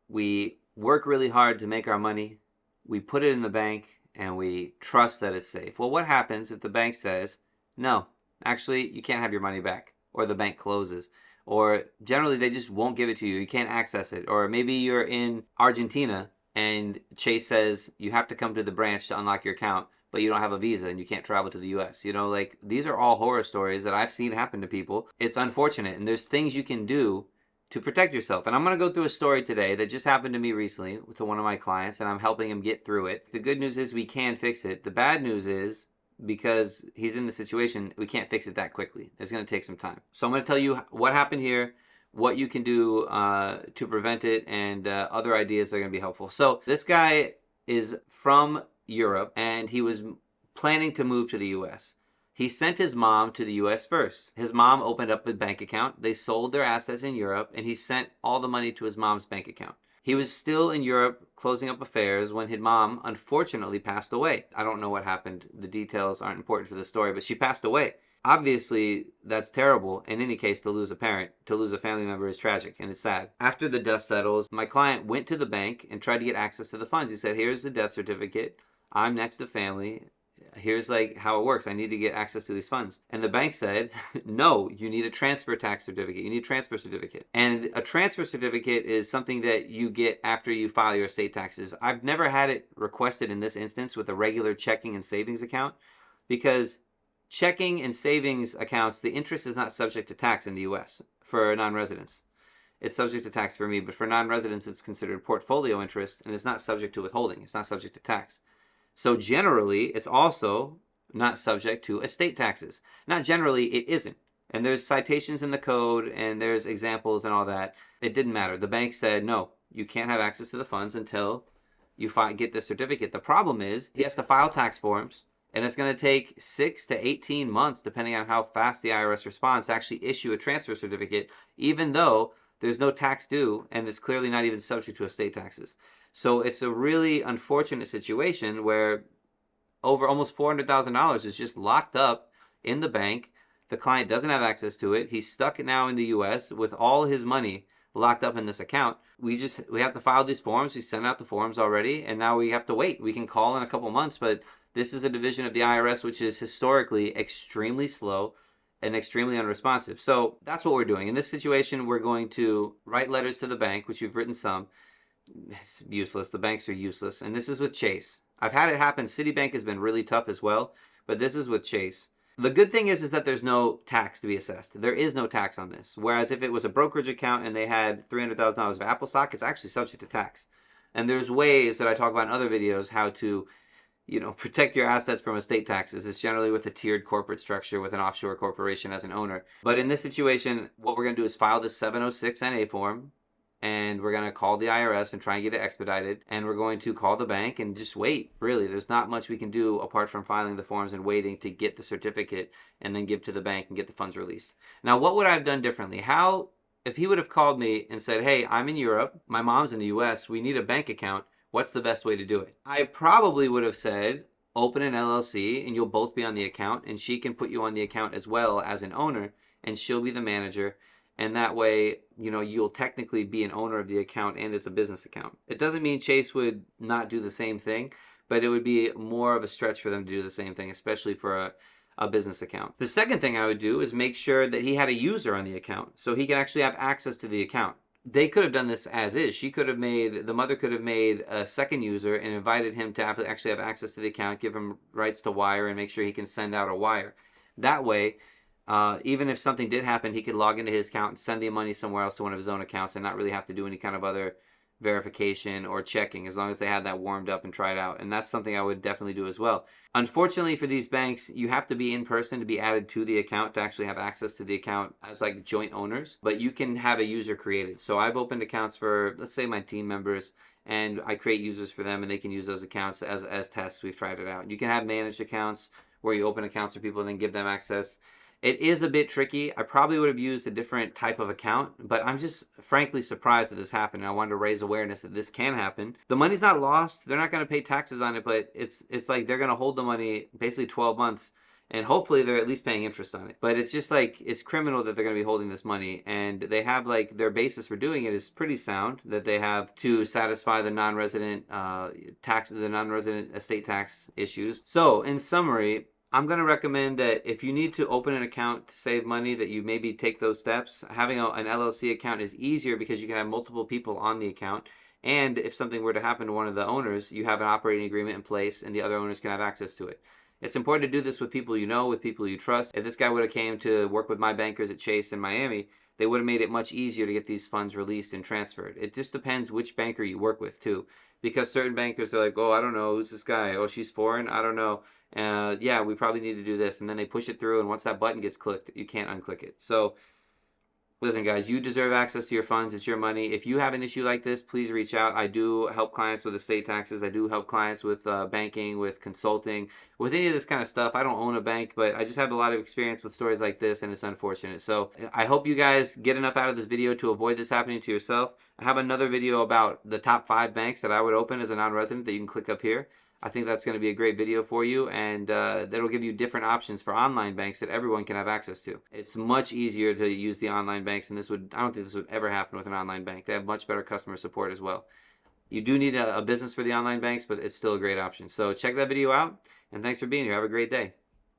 We work really hard to make our money. We put it in the bank and we trust that it's safe. Well, what happens if the bank says, no, actually, you can't have your money back, or the bank closes, or generally they just won't give it to you. You can't access it. Or maybe you're in Argentina and Chase says you have to come to the branch to unlock your account, but you don't have a visa and you can't travel to the US. Like these are all horror stories that I've seen happen to people. It's unfortunate, and there's things you can do to protect yourself. And I'm going to go through a story today that just happened to me recently to one of my clients, and I'm helping him get through it. The good news is we can fix it. The bad news is, because he's in the situation, we can't fix it that quickly. It's going to take some time. So I'm going to tell you what happened here, what you can do to prevent it, and other ideas that are going to be helpful. So this guy is from Europe, and he was planning to move to the US. He sent his mom to the US first. His mom opened up a bank account. They sold their assets in Europe, and he sent all the money to his mom's bank account. He was still in Europe closing up affairs when his mom unfortunately passed away. I don't know what happened. The details aren't important for the story, but she passed away. Obviously, that's terrible. In any case, to lose a parent, to lose a family member is tragic, and it's sad. After the dust settles, my client went to the bank and tried to get access to the funds. He said, here's the death certificate. I'm next to family. Here's how it works. I need to get access to these funds. And the bank said, no, you need a transfer tax certificate. You need a transfer certificate. And a transfer certificate is something that you get after you file your estate taxes. I've never had it requested in this instance with a regular checking and savings account, because checking and savings accounts, the interest is not subject to tax in the US for non-residents. It's subject to tax for me, but for non-residents, it's considered portfolio interest, and it's not subject to withholding. It's not subject to tax. So generally, it's also not subject to estate taxes. Not generally, it isn't. And there's citations in the code, and there's examples and all that. It didn't matter. The bank said, no, you can't have access to the funds until you get the certificate. The problem is he has to file tax forms, and it's going to take 6 to 18 months, depending on how fast the IRS responds, to actually issue a transfer certificate, even though there's no tax due, and it's clearly not even subject to estate taxes. So it's a really unfortunate situation where over almost $400,000 is just locked up in the bank. The client doesn't have access to it. He's stuck now in the US with all his money locked up in this account. We have to file these forms. We sent out the forms already, and now we have to wait. We can call in a couple months, but this is a division of the IRS which is historically extremely slow and extremely unresponsive. So that's what we're doing. In this situation, we're going to write letters to the bank, which we've written some. It's useless. The banks are useless. And this is with Chase. I've had it happen. Citibank has been really tough as well, but this is with Chase. The good thing is that there's no tax to be assessed. There is no tax on this. Whereas if it was a brokerage account and they had $300,000 of Apple stock, it's actually subject to tax. And there's ways that I talk about in other videos how to, protect your assets from estate taxes. It's generally with a tiered corporate structure with an offshore corporation as an owner. But in this situation, what we're going to do is file this 706 NA form, and we're going to call the IRS and try and get it expedited. And we're going to call the bank and just wait. Really, there's not much we can do apart from filing the forms and waiting to get the certificate and then give to the bank and get the funds released. Now, what would I have done differently? If he would have called me and said, hey, I'm in Europe, my mom's in the US, we need a bank account, what's the best way to do it? I probably would have said, open an LLC and you'll both be on the account, and she can put you on the account as well as an owner, and she'll be the manager. And that way, you'll technically be an owner of the account and it's a business account. It doesn't mean Chase would not do the same thing, but it would be more of a stretch for them to do the same thing, especially for a business account. The second thing I would do is make sure that he had a user on the account so he can actually have access to the account. They could have done this as is. The mother could have made a second user and invited him to actually have access to the account, give him rights to wire, and make sure he can send out a wire. That way, even if something did happen, he could log into his account and send the money somewhere else to one of his own accounts and not really have to do any kind of other verification or checking, as long as they had that warmed up and tried out. And that's something I would definitely do as well. Unfortunately for these banks, you have to be in person to be added to the account to actually have access to the account as like joint owners, but you can have a user created. So I've opened accounts for, let's say, my team members, and I create users for them and they can use those accounts as tests. We've tried it out. You can have managed accounts where you open accounts for people and then give them access. It is a bit tricky. I probably would have used a different type of account, but I'm just frankly surprised that this happened. I wanted to raise awareness that this can happen. The money's not lost. They're not going to pay taxes on it, but it's like they're going to hold the money basically 12 months and hopefully they're at least paying interest on it. But it's just like, it's criminal that they're going to be holding this money, and they have like their basis for doing it is pretty sound, that they have to satisfy the non-resident the non-resident estate tax issues. So in summary, I'm going to recommend that if you need to open an account to save money, that you maybe take those steps. Having an LLC account is easier because you can have multiple people on the account. And if something were to happen to one of the owners, you have an operating agreement in place and the other owners can have access to it. It's important to do this with people you know, with people you trust. If this guy would have came to work with my bankers at Chase in Miami, they would have made it much easier to get these funds released and transferred. It just depends which banker you work with too, because certain bankers are like, oh, I don't know, who's this guy? Oh, she's foreign? I don't know. Yeah, we probably need to do this. And then they push it through, and once that button gets clicked, you can't unclick it. So listen, guys, you deserve access to your funds. It's your money. If you have an issue like this, please reach out. I do help clients with estate taxes. I do help clients with banking, with consulting, with any of this kind of stuff. I don't own a bank, but I just have a lot of experience with stories like this, and it's unfortunate. So I hope you guys get enough out of this video to avoid this happening to yourself. I have another video about the top 5 banks that I would open as a non-resident that you can click up here. I think that's going to be a great video for you, and that'll give you different options for online banks that everyone can have access to. It's much easier to use the online banks, and I don't think this would ever happen with an online bank. They have much better customer support as well. You do need a business for the online banks, but it's still a great option. So check that video out, and thanks for being here. Have a great day.